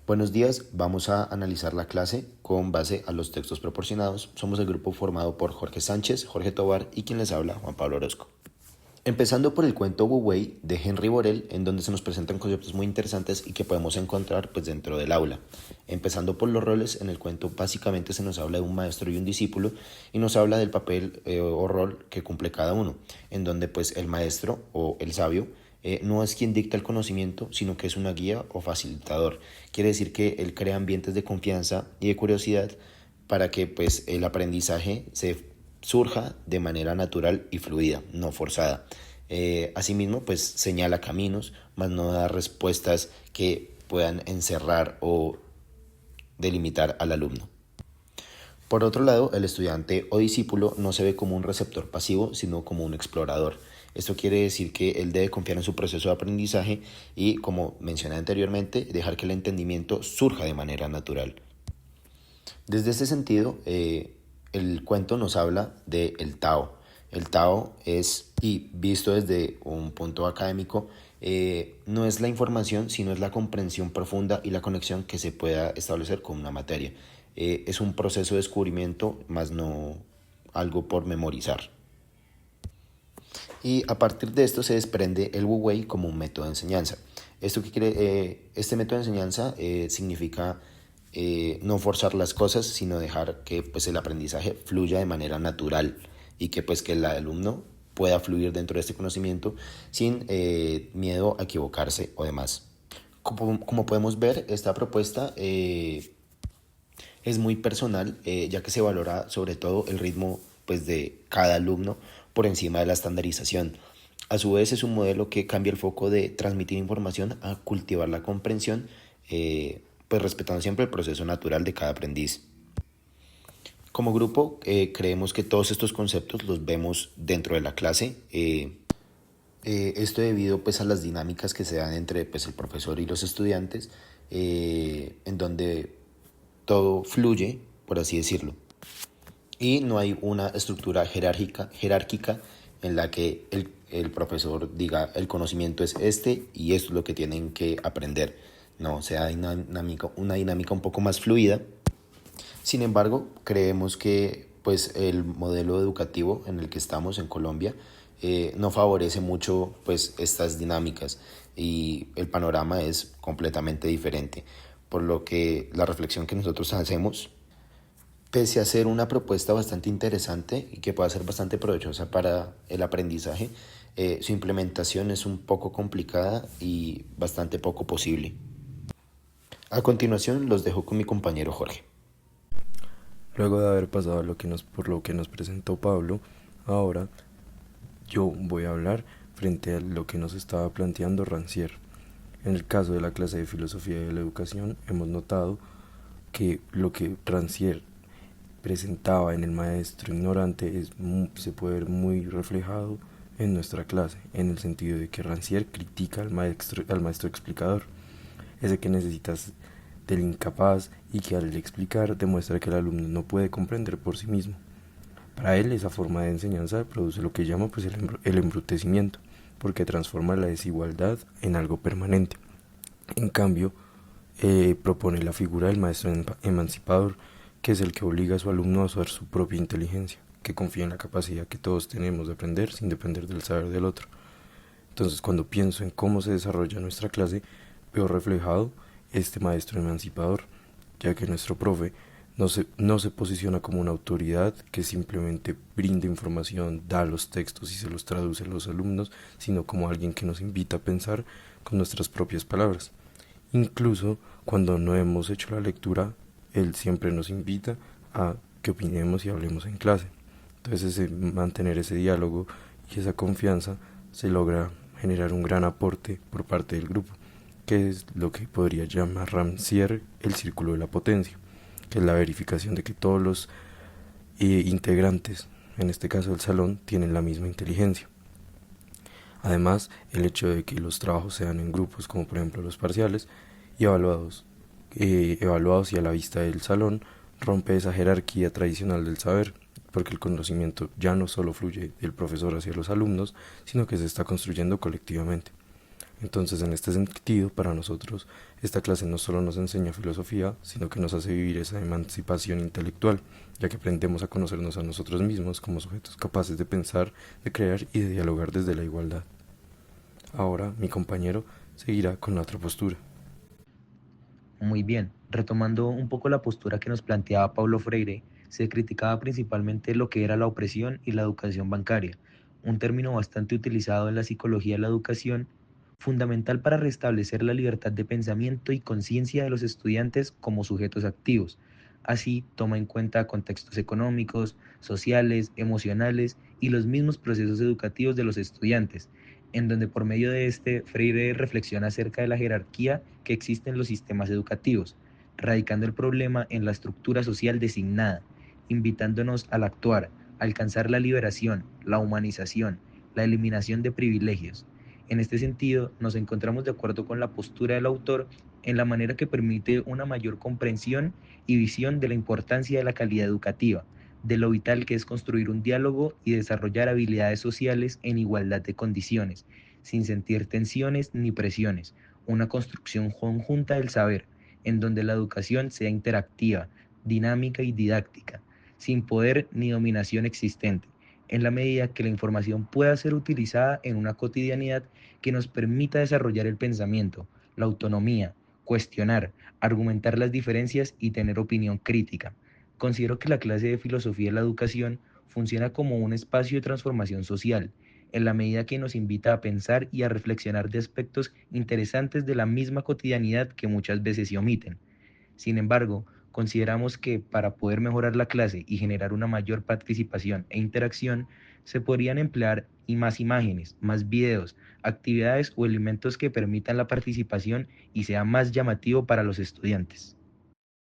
Buenos días, vamos a analizar la clase con base a los textos proporcionados. Somos el grupo formado por Jorge Sánchez, Jorge Tobar y quien les habla, Juan Pablo Orozco. Empezando por el cuento Wu Wei de Henry Borel, en donde se nos presentan conceptos muy interesantes y que podemos encontrar dentro del aula. Empezando por los roles, en el cuento básicamente se nos habla de un maestro y un discípulo y nos habla del papel o rol que cumple cada uno, en donde el maestro o el sabio no es quien dicta el conocimiento, sino que es una guía o facilitador. Quiere decir que él crea ambientes de confianza y de curiosidad para que el aprendizaje surja de manera natural y fluida, no forzada. Asimismo, señala caminos, mas no da respuestas que puedan encerrar o delimitar al alumno. Por otro lado, el estudiante o discípulo no se ve como un receptor pasivo, sino como un explorador. Esto quiere decir que él debe confiar en su proceso de aprendizaje y, como mencioné anteriormente, dejar que el entendimiento surja de manera natural. Desde este sentido, el cuento nos habla del Tao. El Tao es, y visto desde un punto académico, no es la información, sino es la comprensión profunda y la conexión que se pueda establecer con una materia. Es un proceso de descubrimiento, más no algo por memorizar. Y a partir de esto se desprende el Wu Wei como un método de enseñanza. Este método de enseñanza significa no forzar las cosas, sino dejar que el aprendizaje fluya de manera natural y que el alumno pueda fluir dentro de este conocimiento sin miedo a equivocarse o demás. Como podemos ver, esta propuesta es muy personal, ya que se valora sobre todo el ritmo de cada alumno por encima de la estandarización. A su vez, es un modelo que cambia el foco de transmitir información a cultivar la comprensión, respetando siempre el proceso natural de cada aprendiz. Como grupo, creemos que todos estos conceptos los vemos dentro de la clase. Esto debido a las dinámicas que se dan entre el profesor y los estudiantes, en donde todo fluye, por así decirlo. Y no hay una estructura jerárquica en la que el profesor diga el conocimiento es este y esto es lo que tienen que aprender. No, o sea, hay una dinámica un poco más fluida. Sin embargo, creemos que el modelo educativo en el que estamos en Colombia no favorece mucho estas dinámicas y el panorama es completamente diferente. Por lo que la reflexión que nosotros hacemos, pese a ser una propuesta bastante interesante y que pueda ser bastante provechosa para el aprendizaje, su implementación es un poco complicada y bastante poco posible. A continuación los dejo con mi compañero Jorge. Luego de haber pasado por lo que nos presentó Pablo, ahora yo voy a hablar frente a lo que nos estaba planteando Rancière. En el caso de la clase de Filosofía de la Educación, hemos notado que lo que Rancière presentaba en el maestro ignorante se puede ver muy reflejado en nuestra clase, en el sentido de que Rancière critica al maestro explicador, ese que necesitas del incapaz y que al explicar demuestra que el alumno no puede comprender por sí mismo. Para él, esa forma de enseñanza produce lo que llama el embrutecimiento, porque transforma la desigualdad en algo permanente. En cambio, propone la figura del maestro emancipador, que es el que obliga a su alumno a usar su propia inteligencia, que confía en la capacidad que todos tenemos de aprender sin depender del saber del otro. Entonces, cuando pienso en cómo se desarrolla nuestra clase, veo reflejado este maestro emancipador, ya que nuestro profe no se posiciona como una autoridad que simplemente brinda información, da los textos y se los traduce a los alumnos, sino como alguien que nos invita a pensar con nuestras propias palabras. Incluso cuando no hemos hecho la lectura, él siempre nos invita a que opinemos y hablemos en clase. Entonces, mantener ese diálogo y esa confianza se logra generar un gran aporte por parte del grupo, que es lo que podría llamar Rancière el círculo de la potencia, que es la verificación de que todos los integrantes, en este caso del salón, tienen la misma inteligencia. Además, el hecho de que los trabajos sean en grupos, como por ejemplo los parciales, y evaluados y a la vista del salón, rompe esa jerarquía tradicional del saber, porque el conocimiento ya no solo fluye del profesor hacia los alumnos, sino que se está construyendo colectivamente. Entonces, en este sentido, para nosotros, esta clase no solo nos enseña filosofía, sino que nos hace vivir esa emancipación intelectual, ya que aprendemos a conocernos a nosotros mismos como sujetos capaces de pensar, de crear y de dialogar desde la igualdad. Ahora, mi compañero seguirá con la otra postura. Muy bien, retomando un poco la postura que nos planteaba Paulo Freire, se criticaba principalmente lo que era la opresión y la educación bancaria, un término bastante utilizado en la psicología de la educación, fundamental para restablecer la libertad de pensamiento y conciencia de los estudiantes como sujetos activos. Así, toma en cuenta contextos económicos, sociales, emocionales y los mismos procesos educativos de los estudiantes, en donde por medio de este Freire reflexiona acerca de la jerarquía que existe en los sistemas educativos, radicando el problema en la estructura social designada, invitándonos al actuar, a alcanzar la liberación, la humanización, la eliminación de privilegios. En este sentido, nos encontramos de acuerdo con la postura del autor en la manera que permite una mayor comprensión y visión de la importancia de la calidad educativa, de lo vital que es construir un diálogo y desarrollar habilidades sociales en igualdad de condiciones, sin sentir tensiones ni presiones, una construcción conjunta del saber, en donde la educación sea interactiva, dinámica y didáctica, sin poder ni dominación existente, en la medida que la información pueda ser utilizada en una cotidianidad que nos permita desarrollar el pensamiento, la autonomía, cuestionar, argumentar las diferencias y tener opinión crítica. Considero que la clase de filosofía de la educación funciona como un espacio de transformación social, en la medida que nos invita a pensar y a reflexionar de aspectos interesantes de la misma cotidianidad que muchas veces se omiten. Sin embargo, consideramos que para poder mejorar la clase y generar una mayor participación e interacción, se podrían emplear y más imágenes, más videos, actividades o elementos que permitan la participación y sea más llamativo para los estudiantes.